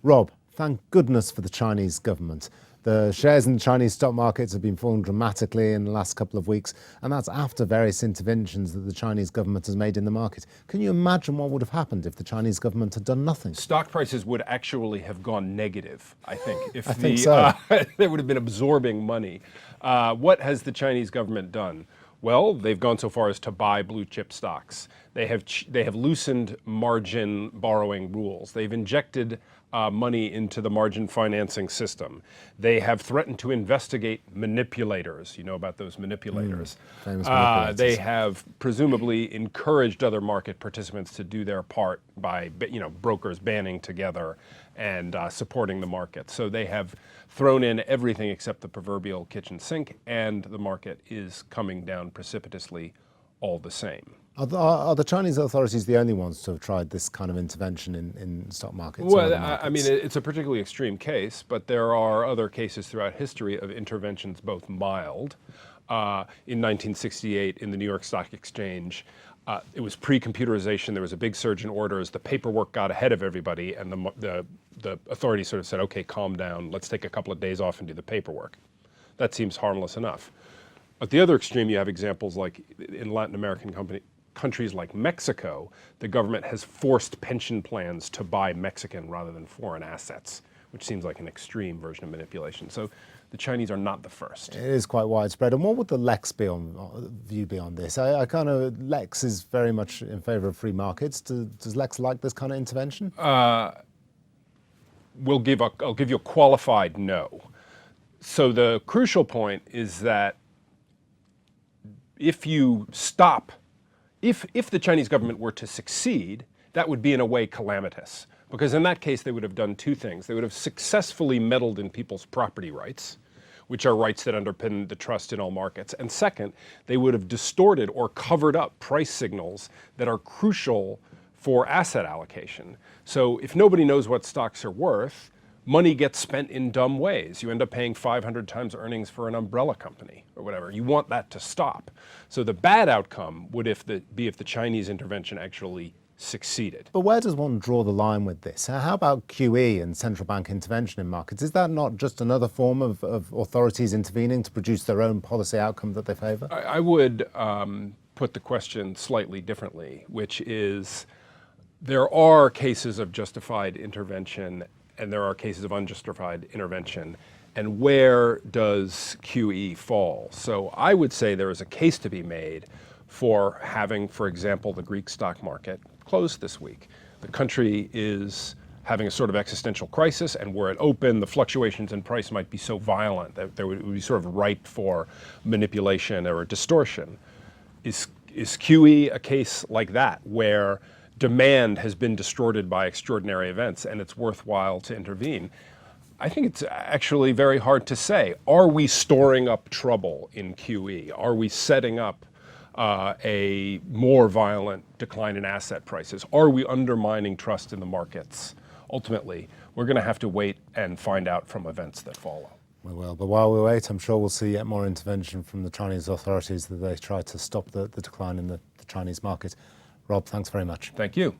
Rob, thank goodness for the Chinese government. The shares in the Chinese stock markets have been falling dramatically in the last couple of weeks, and that's after various interventions that the Chinese government has made in the market. Can you imagine what would have happened if the Chinese government had done nothing? Stock prices would actually have gone negative, I think. I think so. They would have been absorbing money. What has the Chinese government done? Well, they've gone so far as to buy blue chip stocks. They have loosened margin borrowing rules. They've injected money into the margin financing system. They have threatened to investigate manipulators. You know about those manipulators. Famous manipulators. They have presumably encouraged other market participants to do their part by, brokers banding together and supporting the market. So they have thrown in everything except the proverbial kitchen sink, and the market is coming down precipitously all the same. Are the Chinese authorities the only ones to have tried this kind of intervention in stock markets? Well, I mean, it's a particularly extreme case, but there are other cases throughout history of interventions, both mild. In 1968, in the New York Stock Exchange, it was pre-computerization. There was a big surge in orders. The paperwork got ahead of everybody, and the authorities sort of said, "Okay, calm down. Let's take a couple of days off and do the paperwork." That seems harmless enough. At the other extreme, you have examples like in Latin American countries like Mexico, the government has forced pension plans to buy Mexican rather than foreign assets, which seems like an extreme version of manipulation. So the Chinese are not the first. It is quite widespread. And what would the Lex view be on this? Lex is very much in favour of free markets. Does Lex like this kind of intervention? I'll give you a qualified no. So the crucial point is that if the Chinese government were to succeed, that would be in a way calamitous. Because in that case, they would have done two things. They would have successfully meddled in people's property rights, which are rights that underpin the trust in all markets. And second, they would have distorted or covered up price signals that are crucial for asset allocation. So if nobody knows what stocks are worth, money gets spent in dumb ways. You end up paying 500 times earnings for an umbrella company or whatever. You want that to stop. So the bad outcome would be if the Chinese intervention actually succeeded. But where does one draw the line with this? How about QE and central bank intervention in markets? Is that not just another form of authorities intervening to produce their own policy outcome that they favour? I would put the question slightly differently, which is there are cases of justified intervention and there are cases of unjustified intervention. And where does QE fall? So I would say there is a case to be made for having, for example, the Greek stock market closed this week. The country is having a sort of existential crisis, and were it open, the fluctuations in price might be so violent that it would be sort of ripe for manipulation or distortion. Is QE a case like that, where demand has been distorted by extraordinary events and it's worthwhile to intervene? I think it's actually very hard to say. Are we storing up trouble in QE? Are we setting up a more violent decline in asset prices? Are we undermining trust in the markets? Ultimately, we're going to have to wait and find out from events that follow. We will, but while we wait, I'm sure we'll see yet more intervention from the Chinese authorities that they try to stop the decline in the Chinese market. Rob, thanks very much. Thank you.